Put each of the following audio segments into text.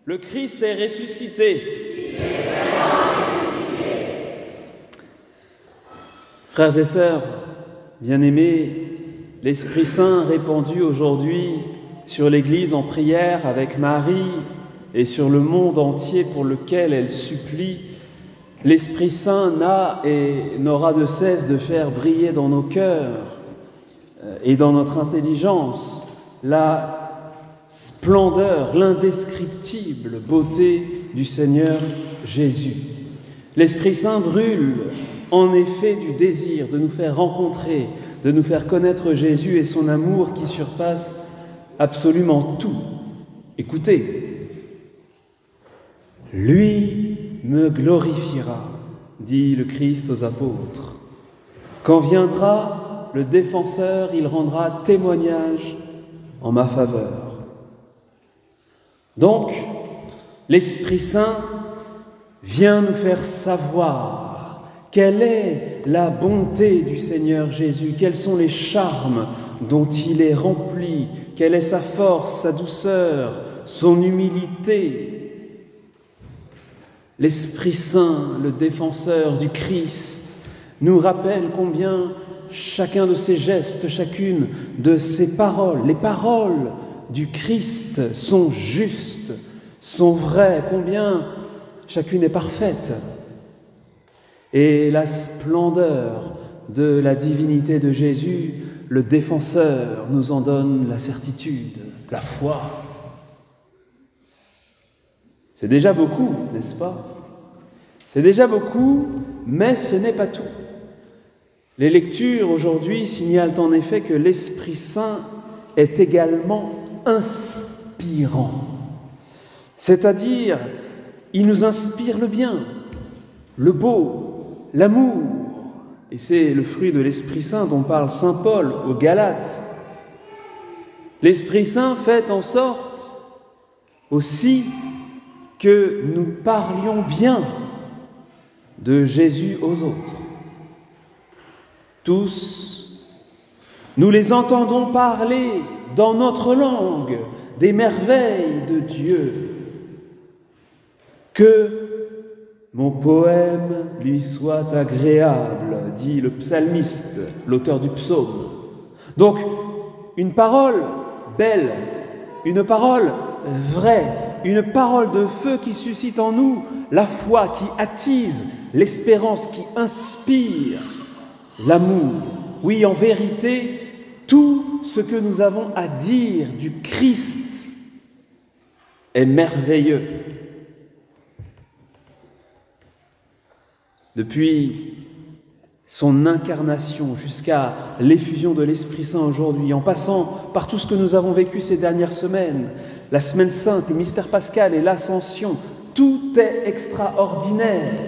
Le Christ est ressuscité. Il est vraiment ressuscité. Frères et sœurs, bien-aimés, l'Esprit Saint répandu aujourd'hui sur l'Église en prière avec Marie et sur le monde entier pour lequel elle supplie, l'Esprit Saint n'a et n'aura de cesse de faire briller dans nos cœurs et dans notre intelligence la splendeur, l'indescriptible beauté du Seigneur Jésus. L'Esprit Saint brûle en effet du désir de nous faire rencontrer, de nous faire connaître Jésus et son amour qui surpasse absolument tout. Écoutez, « Lui me glorifiera », dit le Christ aux apôtres. « Quand viendra le défenseur, il rendra témoignage en ma faveur. » Donc, l'Esprit Saint vient nous faire savoir quelle est la bonté du Seigneur Jésus, quels sont les charmes dont il est rempli, quelle est sa force, sa douceur, son humilité. L'Esprit Saint, le défenseur du Christ, nous rappelle combien chacun de ses gestes, chacune de ses paroles, les paroles du Christ sont justes, sont vraies, combien chacune est parfaite. Et la splendeur de la divinité de Jésus, le défenseur, nous en donne la certitude, la foi. C'est déjà beaucoup, n'est-ce pas? C'est déjà beaucoup, mais ce n'est pas tout. Les lectures aujourd'hui signalent en effet que l'Esprit Saint est également inspirant. C'est-à-dire, il nous inspire le bien, le beau, l'amour. Et c'est le fruit de l'Esprit Saint dont parle saint Paul aux Galates. L'Esprit Saint fait en sorte aussi que nous parlions bien de Jésus aux autres. Tous, nous les entendons parler dans notre langue des merveilles de Dieu. Que mon poème lui soit agréable, dit le psalmiste, l'auteur du psaume. Donc, une parole belle, une parole vraie, une parole de feu qui suscite en nous la foi, qui attise l'espérance, qui inspire l'amour. Oui, en vérité, tout ce que nous avons à dire du Christ est merveilleux. Depuis son incarnation jusqu'à l'effusion de l'Esprit Saint aujourd'hui, en passant par tout ce que nous avons vécu ces dernières semaines, la Semaine Sainte, le mystère pascal et l'Ascension, tout est extraordinaire.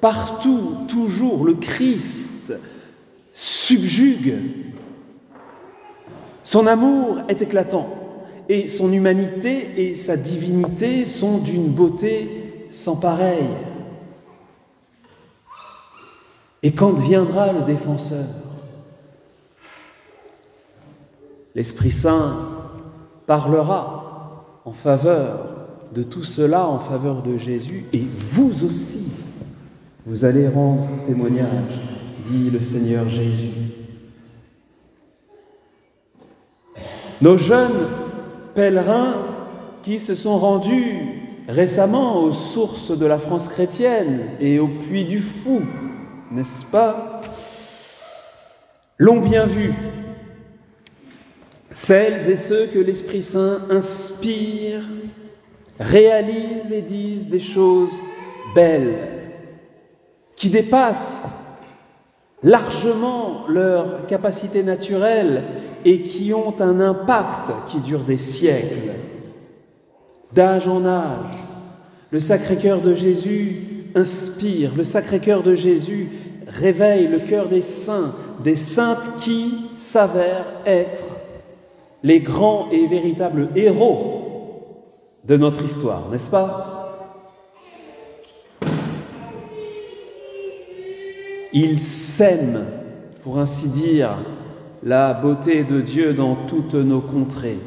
Partout, toujours, le Christ subjugue. Son amour est éclatant et son humanité et sa divinité sont d'une beauté sans pareille. Et quand viendra le défenseur, l'Esprit Saint parlera en faveur de tout cela, en faveur de Jésus, et vous aussi, vous allez rendre témoignage, dit le Seigneur Jésus. Nos jeunes pèlerins qui se sont rendus récemment aux sources de la France chrétienne et au Puy du Fou, n'est-ce pas, l'ont bien vu. Celles et ceux que l'Esprit Saint inspire réalisent et disent des choses belles qui dépassent largement leur capacité naturelle et qui ont un impact qui dure des siècles. D'âge en âge, le Sacré-Cœur de Jésus inspire, le Sacré-Cœur de Jésus réveille le cœur des saints, des saintes qui s'avèrent être les grands et véritables héros de notre histoire, n'est-ce pas? Ils sèment, pour ainsi dire, la beauté de Dieu dans toutes nos contrées.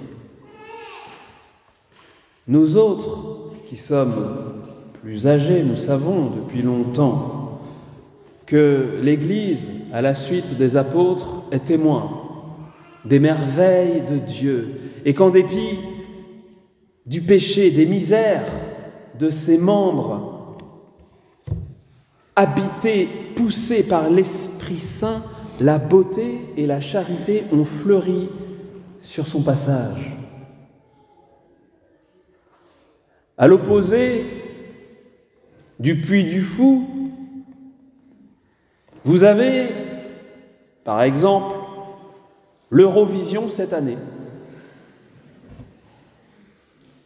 Nous autres, qui sommes plus âgés, nous savons depuis longtemps que l'Église, à la suite des apôtres, est témoin des merveilles de Dieu et qu'en dépit du péché, des misères de ses membres, habités, poussés par l'Esprit Saint, la beauté et la charité ont fleuri sur son passage. À l'opposé du Puy du Fou, vous avez, par exemple, l'Eurovision cette année.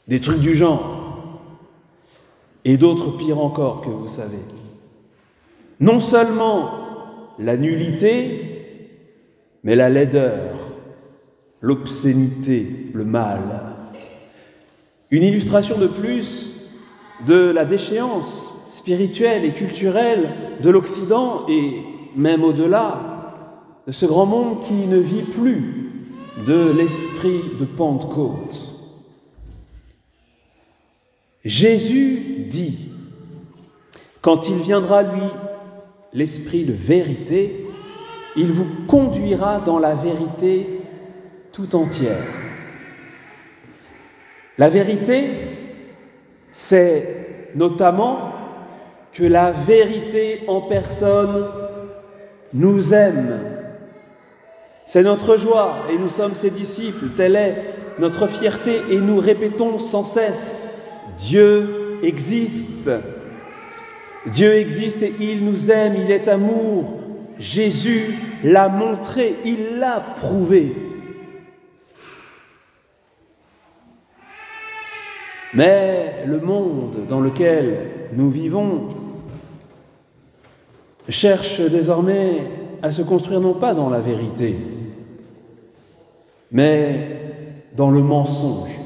Des trucs du genre. Et d'autres pires encore que vous savez. Non seulement la nullité, mais la laideur, l'obscénité, le mal. Une illustration de plus de la déchéance spirituelle et culturelle de l'Occident et même au-delà de ce grand monde qui ne vit plus de l'esprit de Pentecôte. Jésus dit, quand il viendra, lui, l'esprit de vérité, il vous conduira dans la vérité tout entière. La vérité, c'est notamment que la vérité en personne nous aime. C'est notre joie et nous sommes ses disciples, telle est notre fierté et nous répétons sans cesse, Dieu existe. Dieu existe et il nous aime, il est amour. Jésus l'a montré, il l'a prouvé. Mais le monde dans lequel nous vivons cherche désormais à se construire non pas dans la vérité, mais dans le mensonge.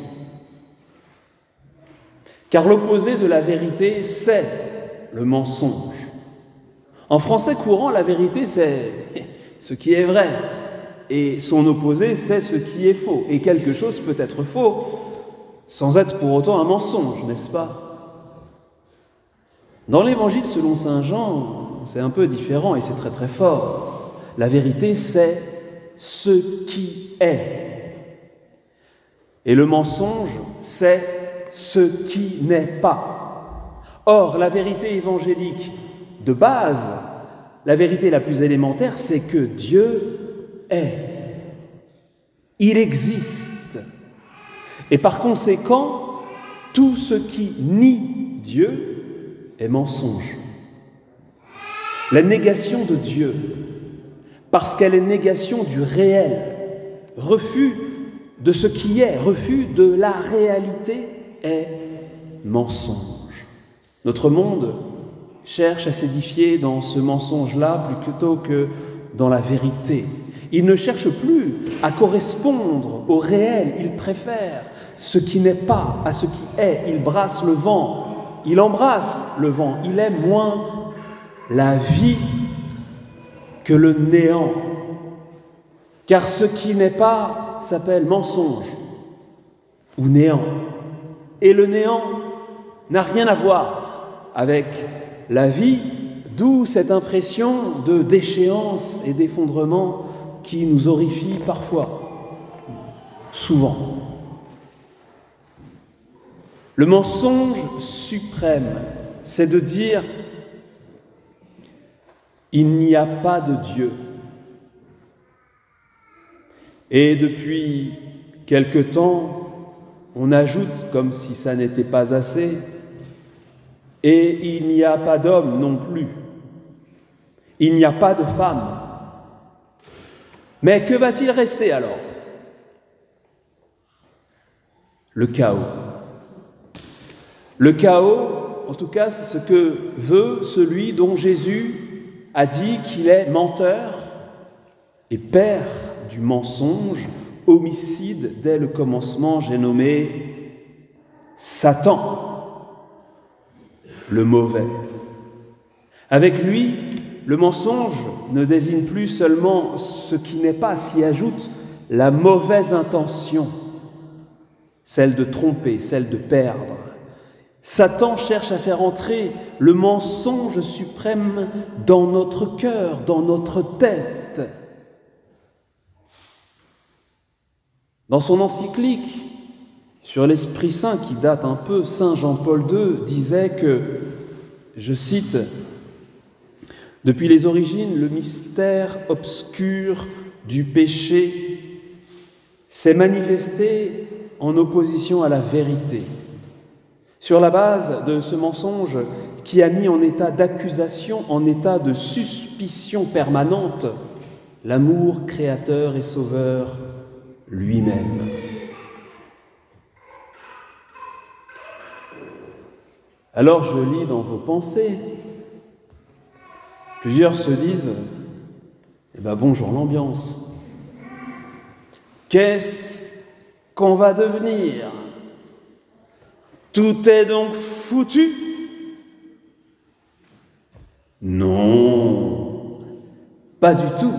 Car l'opposé de la vérité, c'est le mensonge. En français courant, la vérité, c'est ce qui est vrai, et son opposé, c'est ce qui est faux. Et quelque chose peut être faux, sans être pour autant un mensonge, n'est-ce pas? Dans l'Évangile selon saint Jean, c'est un peu différent et c'est très très fort. La vérité, c'est ce qui est. Et le mensonge, c'est ce qui n'est pas. Or, la vérité évangélique de base, la vérité la plus élémentaire, c'est que Dieu est. Il existe. Et par conséquent, tout ce qui nie Dieu est mensonge. La négation de Dieu, parce qu'elle est négation du réel, refus de ce qui est, refus de la réalité, est mensonge. Notre monde cherche à s'édifier dans ce mensonge-là plutôt que dans la vérité. Il ne cherche plus à correspondre au réel, il préfère ce qui n'est pas à ce qui est. Il brasse le vent, il embrasse le vent, il aime moins la vie que le néant. Car ce qui n'est pas s'appelle mensonge ou néant. Et le néant n'a rien à voir avec la vie, d'où cette impression de déchéance et d'effondrement qui nous horrifie parfois, souvent. Le mensonge suprême, c'est de dire « il n'y a pas de Dieu ». Et depuis quelque temps, on ajoute, comme si ça n'était pas assez, « et il n'y a pas d'homme non plus, il n'y a pas de femme ». Mais que va-t-il rester alors? Le chaos. Le chaos, en tout cas, c'est ce que veut celui dont Jésus a dit qu'il est menteur et père du mensonge, homicide dès le commencement, j'ai nommé Satan, le mauvais. Avec lui, le mensonge ne désigne plus seulement ce qui n'est pas, s'y ajoute la mauvaise intention, celle de tromper, celle de perdre. Satan cherche à faire entrer le mensonge suprême dans notre cœur, dans notre tête. Dans son encyclique sur l'Esprit Saint, qui date un peu, Saint Jean-Paul II disait que, je cite, « Depuis les origines, le mystère obscur du péché s'est manifesté en opposition à la vérité. Sur la base de ce mensonge qui a mis en état d'accusation, en état de suspicion permanente, l'amour créateur et sauveur lui-même. » Alors je lis dans vos pensées, plusieurs se disent « Eh bien bonjour l'ambiance, qu'est-ce qu'on va devenir ? Tout est donc foutu ?» Non, pas du tout.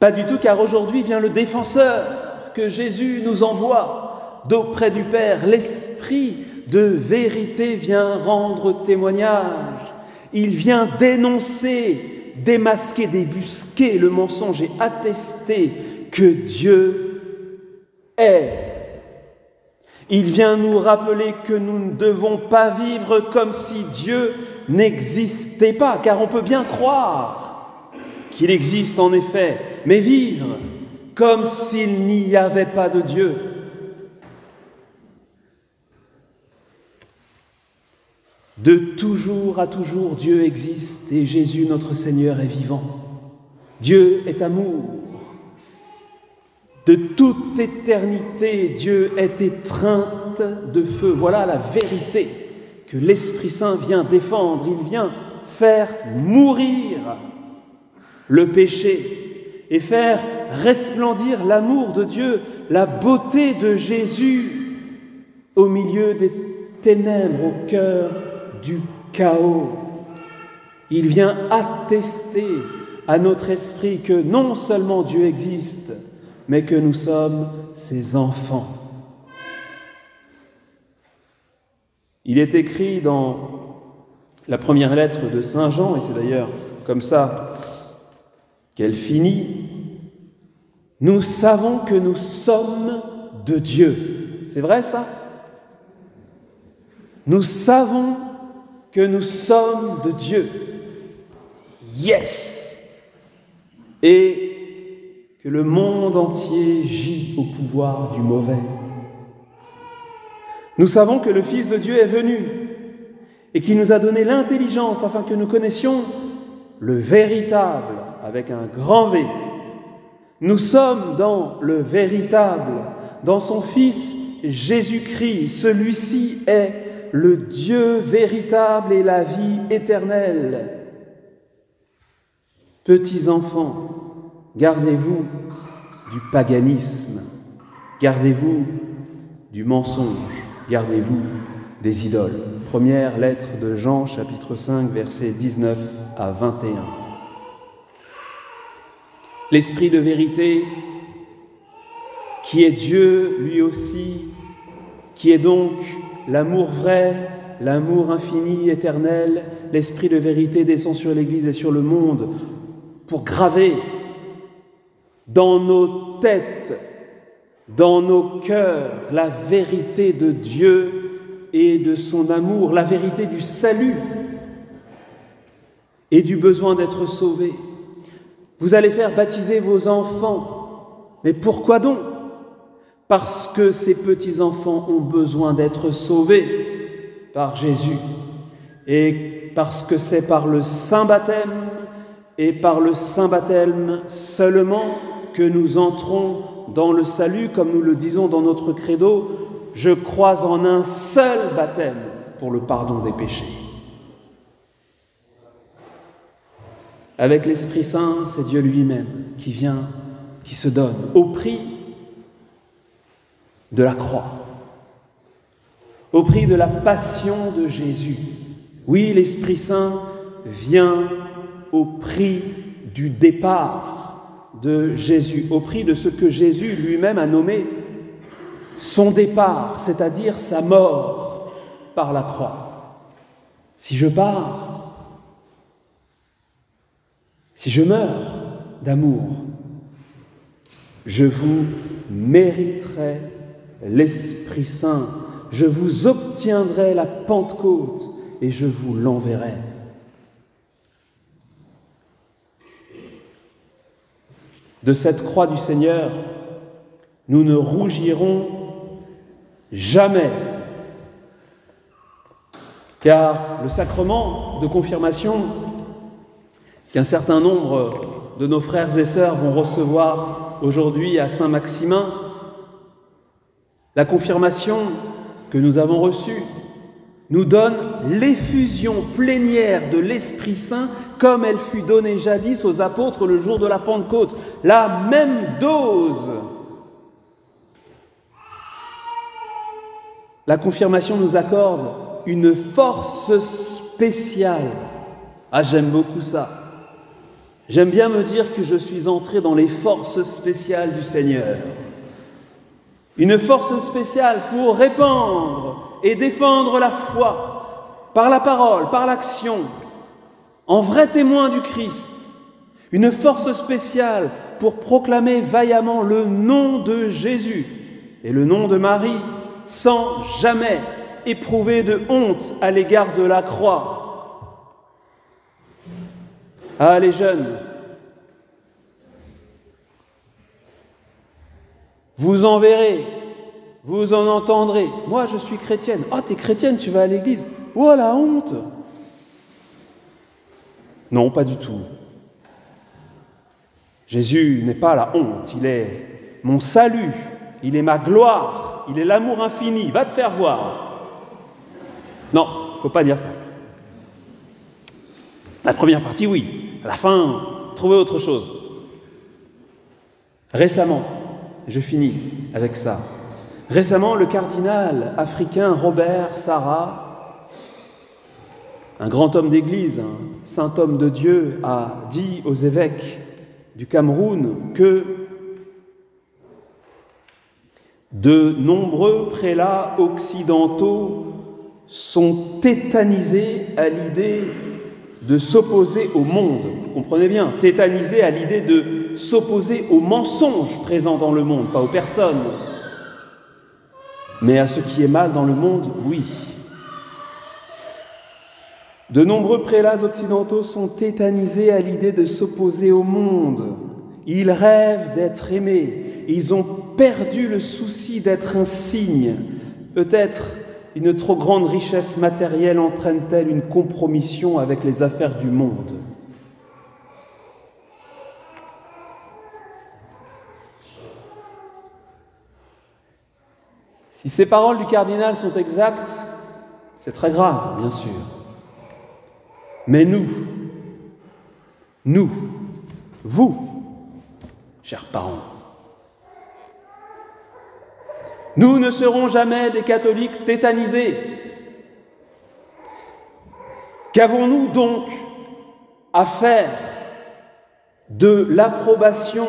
Pas du tout, car aujourd'hui vient le défenseur que Jésus nous envoie d'auprès du Père. L'Esprit de vérité vient rendre témoignage. Il vient dénoncer, démasquer, débusquer le mensonge et attester que Dieu est. Il vient nous rappeler que nous ne devons pas vivre comme si Dieu n'existait pas, car on peut bien croire qu'il existe en effet, mais vivre comme s'il n'y avait pas de Dieu. De toujours à toujours, Dieu existe et Jésus, notre Seigneur, est vivant. Dieu est amour. De toute éternité, Dieu est étreinte de feu. Voilà la vérité que l'Esprit Saint vient défendre. Il vient faire mourir le péché et faire resplendir l'amour de Dieu, la beauté de Jésus au milieu des ténèbres, au cœur du chaos. Il vient attester à notre esprit que non seulement Dieu existe, mais que nous sommes ses enfants. Il est écrit dans la première lettre de Saint Jean, et c'est d'ailleurs comme ça qu'elle finit, « Nous savons que nous sommes de Dieu. » C'est vrai ça ? Nous savons que nous sommes de Dieu. Yes! Et que le monde entier gît au pouvoir du mauvais. Nous savons que le Fils de Dieu est venu et qu'il nous a donné l'intelligence afin que nous connaissions le véritable, avec un grand V. Nous sommes dans le véritable, dans son Fils Jésus-Christ. Celui-ci est le Dieu véritable et la vie éternelle. Petits enfants, gardez-vous du paganisme, gardez-vous du mensonge, gardez-vous des idoles. Première lettre de Jean, chapitre 5, versets 19 à 21. L'Esprit de vérité, qui est Dieu lui aussi, qui est donc l'amour vrai, l'amour infini, éternel, l'Esprit de vérité descend sur l'Église et sur le monde pour graver dans nos têtes, dans nos cœurs, la vérité de Dieu et de son amour, la vérité du salut et du besoin d'être sauvés. Vous allez faire baptiser vos enfants. Mais pourquoi donc ? Parce que ces petits-enfants ont besoin d'être sauvés par Jésus. Et parce que c'est par le Saint-Baptême et par le Saint-Baptême seulement que nous entrons dans le salut, comme nous le disons dans notre credo, « Je crois en un seul baptême pour le pardon des péchés ». Avec l'Esprit Saint, c'est Dieu lui-même qui vient, qui se donne au prix de la croix, au prix de la passion de Jésus. Oui, l'Esprit Saint vient au prix du départ de Jésus, au prix de ce que Jésus lui-même a nommé son départ, c'est-à-dire sa mort. par la croix. Si je pars, si je meurs d'amour, je vous mériterai l'Esprit Saint, je vous obtiendrai la Pentecôte et je vous l'enverrai. De cette croix du Seigneur, nous ne rougirons jamais, car le sacrement de confirmation qu'un certain nombre de nos frères et sœurs vont recevoir aujourd'hui à Saint-Maximin, la confirmation que nous avons reçue nous donne l'effusion plénière de l'Esprit Saint comme elle fut donnée jadis aux apôtres le jour de la Pentecôte. La même dose. La confirmation nous accorde une force spéciale. Ah, j'aime beaucoup ça. J'aime bien me dire que je suis entré dans les forces spéciales du Seigneur. Une force spéciale pour répandre et défendre la foi par la parole, par l'action, en vrai témoin du Christ. Une force spéciale pour proclamer vaillamment le nom de Jésus et le nom de Marie sans jamais éprouver de honte à l'égard de la croix. Ah, les jeunes, vous en verrez, vous en entendrez. Moi, je suis chrétienne. Oh, t'es chrétienne, tu vas à l'église. Oh, la honte! Non, pas du tout. Jésus n'est pas la honte, il est mon salut, il est ma gloire, il est l'amour infini. Va te faire voir. Non, il ne faut pas dire ça. La première partie, oui. À la fin, trouvez autre chose. Récemment, je finis avec ça. Récemment, le cardinal africain Robert Sarah, un grand homme d'église, un saint homme de Dieu, a dit aux évêques du Cameroun que de nombreux prélats occidentaux sont tétanisés à l'idée de s'opposer au monde. Vous comprenez bien, tétanisés à l'idée de s'opposer aux mensonges présents dans le monde, pas aux personnes, mais à ce qui est mal dans le monde, oui. De nombreux prélats occidentaux sont tétanisés à l'idée de s'opposer au monde. Ils rêvent d'être aimés. Ils ont perdu le souci d'être un signe. Peut-être une trop grande richesse matérielle entraîne-t-elle une compromission avec les affaires du monde. Si ces paroles du cardinal sont exactes, c'est très grave, bien sûr. Mais nous, vous, chers parents, nous ne serons jamais des catholiques tétanisés. Qu'avons-nous donc à faire de l'approbation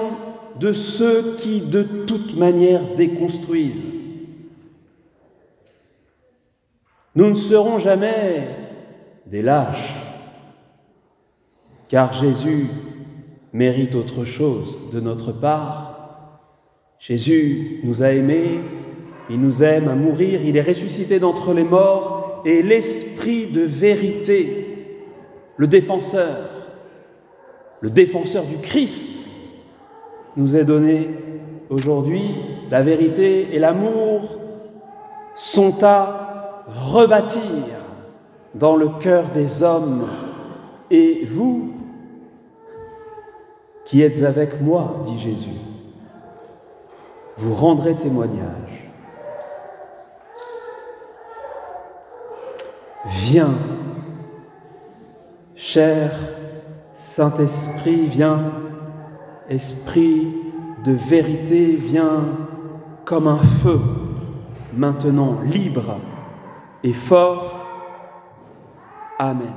de ceux qui, de toute manière, déconstruisent? Nous ne serons jamais des lâches, car Jésus mérite autre chose de notre part. Jésus nous a aimés, il nous aime à mourir, il est ressuscité d'entre les morts, et l'Esprit de vérité, le défenseur du Christ, nous est donné aujourd'hui. La vérité et l'amour sont à rebâtir dans le cœur des hommes. Et vous, qui êtes avec moi, dit Jésus, vous rendrez témoignage. Viens, cher Saint-Esprit, viens, Esprit de vérité, viens comme un feu, maintenant libre et fort. Amen.